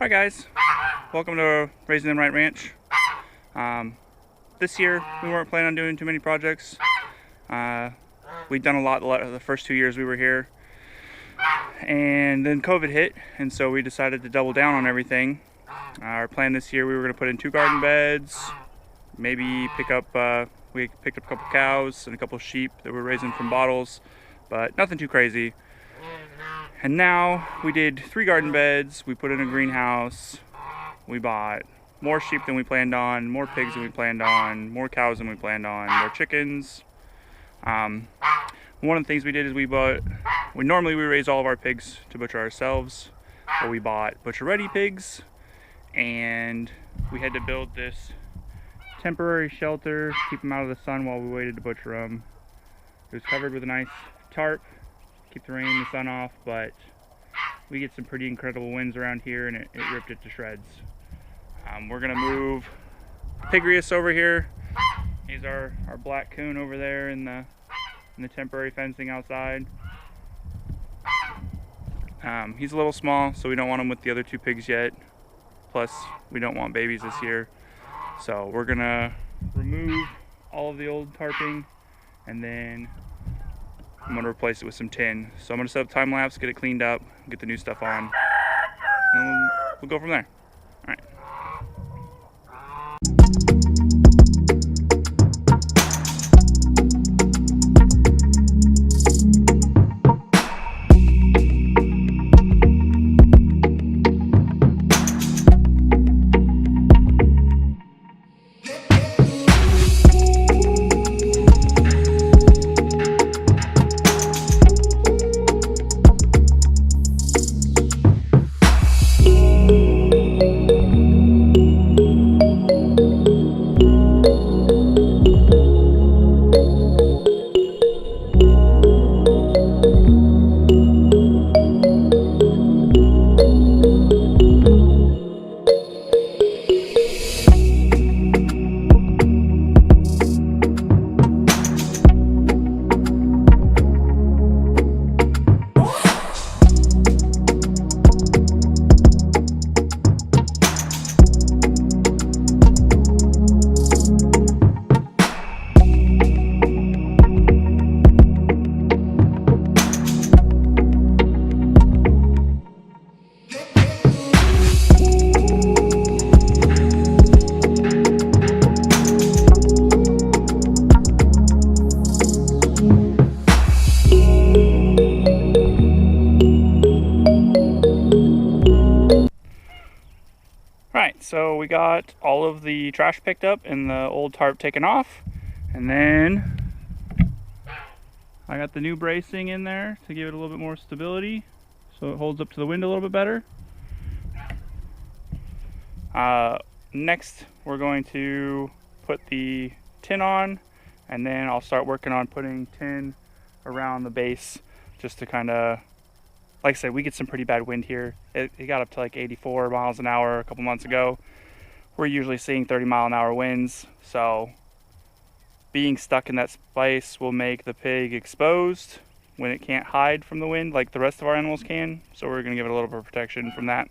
Hi guys, welcome to Raising Them Right Ranch. This year we weren't planning on doing too many projects. We'd done a lot the first 2 years we were here, and then COVID hit, and so we decided to double down on everything. Our plan this year, we were going to put in 2 garden beds, maybe we picked up a couple cows and a couple sheep that we're raising from bottles, but nothing too crazy. And now we did 3 garden beds, we put in a greenhouse, we bought more sheep than we planned on, more pigs than we planned on, more cows than we planned on, more chickens. One of the things we did is we normally raise all of our pigs to butcher ourselves, but we bought butcher-ready pigs, and we had to build this temporary shelter to keep them out of the sun while we waited to butcher them. It was covered with a nice tarp, keep the rain and the sun off, but we get some pretty incredible winds around here, and it ripped it to shreds. We're gonna move Pigrious over here. He's our black coon over there in the temporary fencing outside. He's a little small, so we don't want him with the other 2 pigs yet. Plus, we don't want babies this year. So we're gonna remove all of the old tarping, and then I'm gonna replace it with some tin. So I'm gonna set up time lapse, get it cleaned up, get the new stuff on, and we'll go from there. All right. Right, so we got all of the trash picked up and the old tarp taken off, and then I got the new bracing in there to give it a little bit more stability so it holds up to the wind a little bit better. Next we're going to put the tin on, and then I'll start working on putting tin around the base just to kind of, like I said, we get some pretty bad wind here. It got up to like 84 miles an hour a couple months ago. We're usually seeing 30-mile-an-hour winds, so being stuck in that space will make the pig exposed when it can't hide from the wind like the rest of our animals can. So we're going to give it a little bit of protection from that.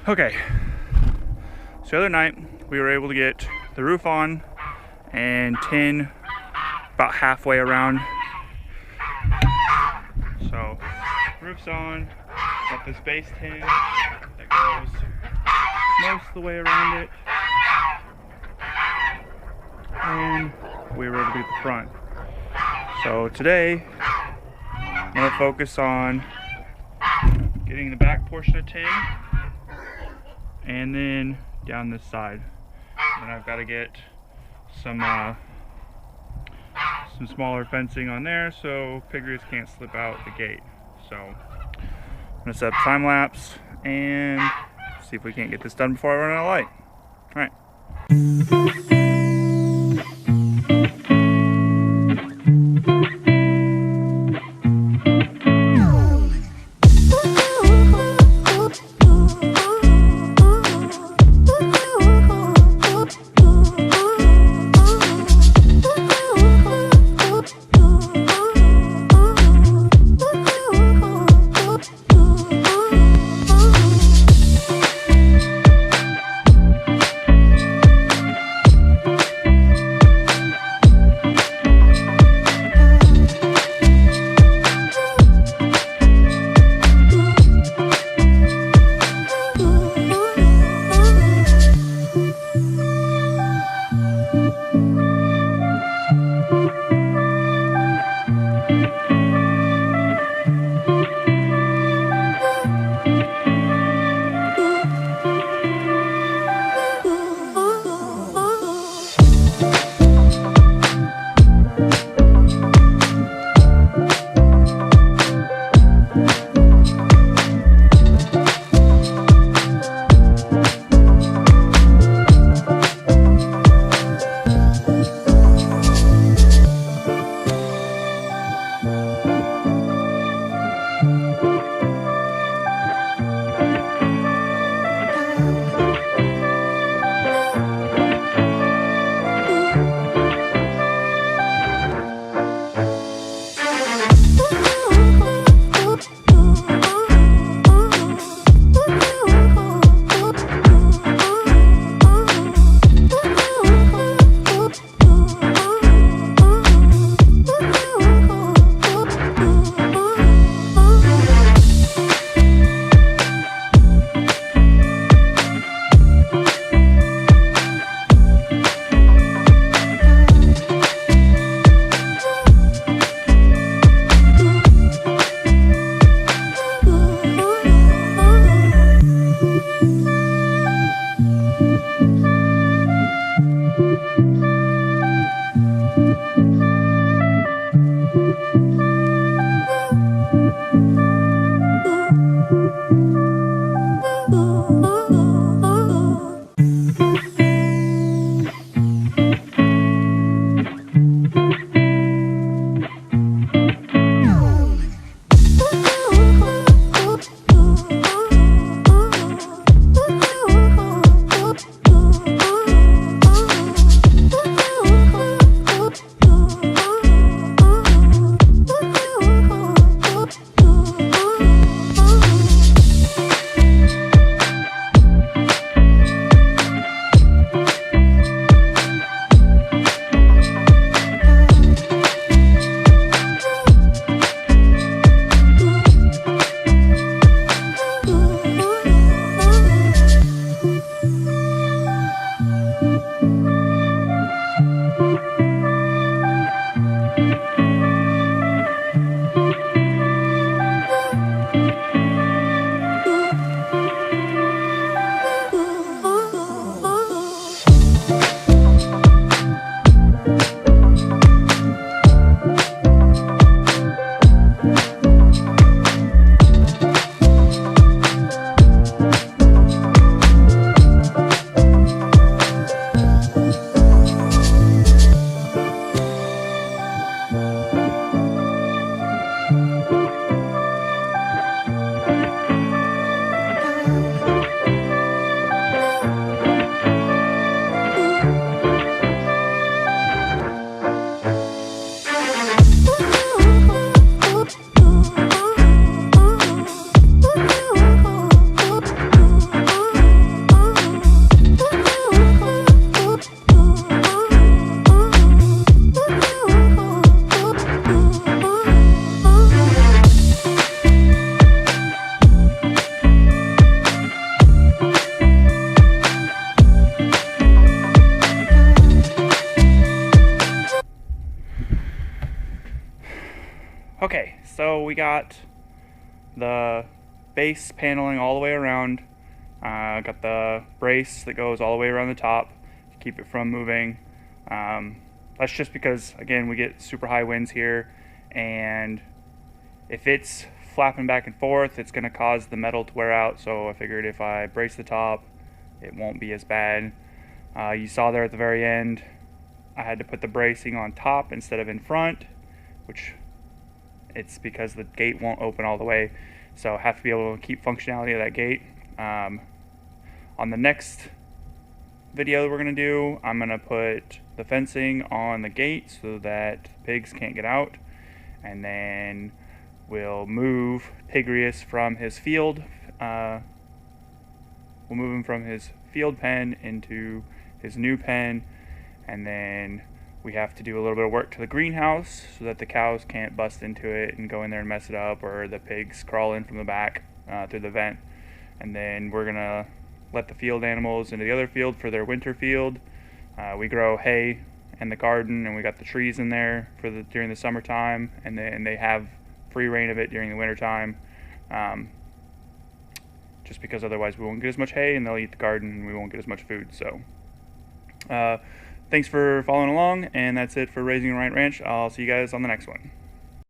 Okay, so the other night we were able to get the roof on and tin about halfway around. So roof's on, got this base tin that goes most of the way around it, and we were able to get the front. So today I'm going to focus on getting the back portion of tin and then down this side. And I've got to get some smaller fencing on there so Pigrious can't slip out the gate. So I'm going to set up time lapse and see if we can't get this done before I run out of light. All right. we got the base paneling all the way around. Got the brace that goes all the way around the top to keep it from moving. That's just because, again, we get super high winds here, and if it's flapping back and forth, it's going to cause the metal to wear out. So I figured if I brace the top, it won't be as bad. You saw there at the very end, I had to put the bracing on top instead of in front, which it's because the gate won't open all the way. So I have to be able to keep functionality of that gate. On the next video that we're going to do, I'm going to put the fencing on the gate so that pigs can't get out, and then we'll move Pigrious from his field. We'll move him from his field pen into his new pen, and then we have to do a little bit of work to the greenhouse so that the cows can't bust into it and go in there and mess it up, or the pigs crawl in from the back through the vent. And then we're gonna let the field animals into the other field for their winter field. We grow hay in the garden, and we got the trees in there for during the summertime, and then they have free reign of it during the winter time. Just because otherwise we won't get as much hay, and they'll eat the garden, and we won't get as much food. So thanks for following along, and that's it for Raising a Right Ranch. I'll see you guys on the next one.